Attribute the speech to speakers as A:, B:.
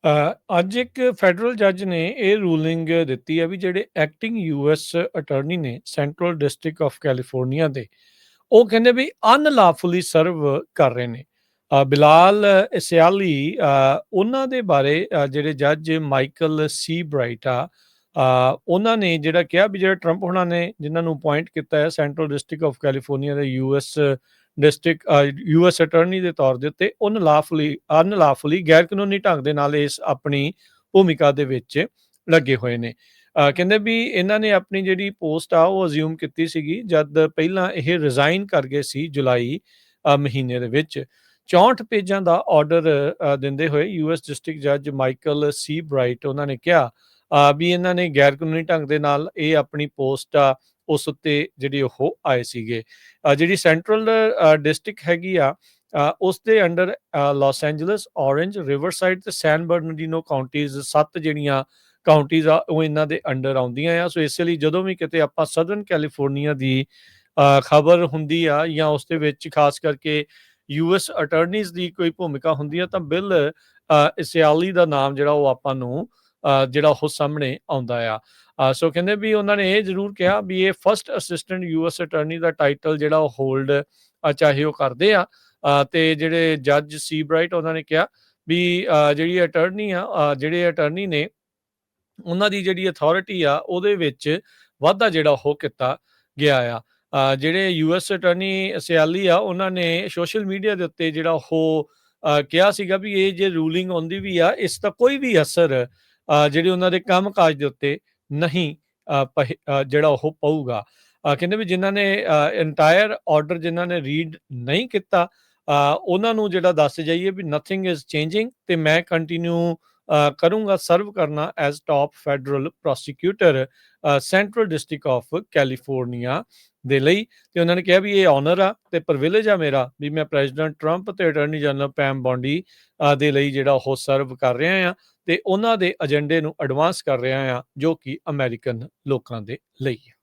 A: ਅੱਜ ਇੱਕ ਫੈਡਰਲ ਜੱਜ ਨੇ ਇਹ ਰੂਲਿੰਗ ਦਿੱਤੀ ਹੈ ਵੀ ਜਿਹੜੇ ਐਕਟਿੰਗ ਯੂਐਸ ਅਟਾਰਨੀ ਨੇ ਸੈਂਟਰਲ ਡਿਸਟ੍ਰਿਕਟ ਆਫ ਕੈਲੀਫੋਰਨੀਆ ਦੇ, ਉਹ ਕਹਿੰਦੇ ਵੀ ਅਨਲਾਫੁਲੀ ਸਰਵ ਕਰ ਰਹੇ ਨੇ। ਬਿਲਾਲ ਇਸਿਆਲੀ, ਉਹਨਾਂ ਦੇ ਬਾਰੇ ਜਿਹੜੇ ਜੱਜ ਮਾਈਕਲ ਸੀ ਬ੍ਰਾਈਟ ਆ, ਉਹਨਾਂ ਨੇ ਜਿਹੜਾ ਕਿਹਾ ਵੀ ਜਿਹੜਾ ਟਰੰਪ ਹੋਣਾ ਨੇ ਜਿਨ੍ਹਾਂ ਨੂੰ ਅਪੁਆਇੰਟ ਕੀਤਾ ਹੈ ਸੈਂਟਰਲ ਡਿਸਟ੍ਰਿਕਟ ਆਫ ਕੈਲੀਫੋਰਨੀਆ ਦੇ ਯੂਐਸ ਅਟਾਰਨੀ ਦੇ ਤੌਰ ਦੇ ਉੱਤੇ, ਉਹ ਅਨਲਾਫੁਲੀ ਗੈਰ ਕਾਨੂੰਨੀ ਢੰਗ ਦੇ ਨਾਲ ਇਸ ਆਪਣੀ ਭੂਮਿਕਾ ਦੇ ਵਿੱਚ ਲੱਗੇ ਹੋਏ ਨੇ। ਕਹਿੰਦੇ ਵੀ ਇਹਨਾਂ ਨੇ ਆਪਣੀ ਜਿਹੜੀ ਪੋਸਟ ਆ ਉਹ ਅਜ਼ਿਊਮ ਕੀਤੀ ਸੀਗੀ ਜਦ ਪਹਿਲਾਂ ਇਹ ਰਿਜ਼ਾਈਨ ਕਰ ਗਏ ਸੀ ਜੁਲਾਈ ਮਹੀਨੇ ਦੇ ਵਿੱਚ। 64 ਪੇਜਾਂ ਦਾ ਆਰਡਰ ਦਿੰਦੇ ਹੋਏ ਯੂਐਸ ਡਿਸਟ੍ਰਿਕਟ ਜੱਜ ਮਾਈਕਲ ਸੀ ਬ੍ਰਾਈਟ ਉਹਨਾਂ ਨੇ ਕਿਹਾ ਵੀ ਇਹਨਾਂ ਨੇ ਗੈਰ ਕਾਨੂੰਨੀ ਢੰਗ ਦੇ ਨਾਲ ਇਹ ਆਪਣੀ ਪੋਸਟ ਆ ਉਸ ਉੱਤੇ ਜਿਹੜੀ ਉਹ ਆਏ ਸੀਗੇ। ਜਿਹੜੀ ਸੈਂਟਰਲ ਡਿਸਟ੍ਰਿਕਟ ਹੈਗੀ ਆ, ਉਸ ਦੇ under Las Angeles, orange, Riverside ਤੇ ਸੈਨ ਬਰਨਰਡੀਨੋ ਕਾਉਂਟੀਜ਼, 7 ਜਿਹੜੀਆਂ ਕਾਉਂਟੀਜ਼ ਆ ਉਹ ਇਹਨਾਂ ਦੇ ਅੰਡਰ ਆਉਂਦੀਆਂ ਆ। ਸੋ ਇਸ ਲਈ ਜਦੋਂ ਵੀ ਕਿਤੇ ਆਪਾਂ ਸਦਰਨ ਕੈਲੀਫੋਰਨੀਆ ਦੀ ਖਬਰ ਹੁੰਦੀ ਆ ਜਾਂ ਉਸ ਦੇ ਵਿੱਚ ਖਾਸ ਕਰਕੇ ਯੂਐਸ ਅਟਾਰਨੀਜ਼ ਦੀ ਕੋਈ ਭੂਮਿਕਾ ਹੁੰਦੀ ਆ ਤਾਂ ਬਿੱਲ ਇਸਿਆਲੀ ਦਾ ਨਾਮ ਜਿਹੜਾ ਉਹ ਆਪਾਂ ਨੂੰ ਜਿਹੜਾ ਉਹ ਸਾਹਮਣੇ ਆਉਂਦਾ ਆ। ਸੋ ਕਹਿੰਦੇ ਵੀ ਉਹਨਾਂ ਨੇ ਇਹ ਜ਼ਰੂਰ ਕਿਹਾ ਵੀ ਇਹ ਫਸਟ ਅਸਿਸਟੈਂਟ ਯੂਐਸ ਅਟਾਰਨੀ ਦਾ ਟਾਈਟਲ ਜਿਹੜਾ ਉਹ ਹੋਲਡ ਚਾਹੇ ਉਹ ਕਰਦੇ ਆ। ਤੇ ਜਿਹੜੇ ਜੱਜ ਸੀ ਬ੍ਰਾਈਟ ਉਹਨਾਂ ਨੇ ਕਿਹਾ ਵੀ ਜਿਹੜੀ ਅਟਾਰਨੀ ਆ, ਜਿਹੜੇ ਅਟਾਰਨੀ ਨੇ ਉਹਨਾਂ ਦੀ ਜਿਹੜੀ ਅਥਾਰਟੀ ਆ ਉਹਦੇ ਵਿੱਚ ਵਾਧਾ ਜਿਹੜਾ ਉਹ ਕੀਤਾ ਗਿਆ ਆ। ਜਿਹੜੇ ਯੂਐਸ ਅਟਾਰਨੀ ਸਿਆਲੀ ਆ ਉਹਨਾਂ ਨੇ ਸੋਸ਼ਲ ਮੀਡੀਆ ਦੇ ਉੱਤੇ ਜਿਹੜਾ ਉਹ ਕਿਹਾ ਸੀਗਾ ਵੀ ਇਹ ਜੇ ਰੂਲਿੰਗ ਆਉਂਦੀ ਵੀ ਆ ਇਸ ਦਾ ਕੋਈ ਵੀ ਅਸਰ ਜਿਹੜੇ ਉਹਨਾਂ ਦੇ ਕੰਮ ਕਾਜ ਦੇ ਉੱਤੇ ਨਹੀਂ ਜਿਹੜਾ ਉਹ ਪਊਗਾ। ਕਹਿੰਦੇ ਵੀ ਜਿਨ੍ਹਾਂ ਨੇ ਇੰਟਾਇਰ ਆਰਡਰ ਜਿਨ੍ਹਾਂ ਨੇ ਰੀਡ ਨਹੀਂ ਕੀਤਾ ਉਹਨਾਂ ਨੂੰ ਜਿਹੜਾ ਦੱਸ ਜਾਈਏ ਵੀ ਨਥਿੰਗ ਇਜ਼ ਚੇਂਜਿੰਗ ਤੇ ਮੈਂ ਕੰਟੀਨਿਊ ਕਰੂੰਗਾ ਸਰਵ ਕਰਨਾ as top federal prosecutor central district of California ਦੇ ਲਈ। ਤੇ ਉਹਨਾਂ ਨੇ ਕਿਹਾ ਵੀ ਇਹ ਆਨਰ ਆ ਤੇ ਪ੍ਰਿਵਿਲੇਜ ਆ ਮੇਰਾ ਵੀ ਮੈਂ ਪ੍ਰੈਜ਼ੀਡੈਂਟ ਟਰੰਪ ਤੇ ਅਟਾਰਨੀ ਜਨਰਲ ਪੈਮ ਬੌਂਡੀ ਦੇ ਲਈ ਜਿਹੜਾ ਉਹ ਸਰਵ ਕਰ ਰਿਹਾ ਆ ਤੇ ਉਹਨਾਂ ਦੇ ਏਜੰਡੇ ਨੂੰ ਐਡਵਾਂਸ ਕਰ ਰਿਹਾ ਆ ਜੋ ਕਿ ਅਮਰੀਕਨ ਲੋਕਾਂ ਦੇ ਲਈ ਹੈ।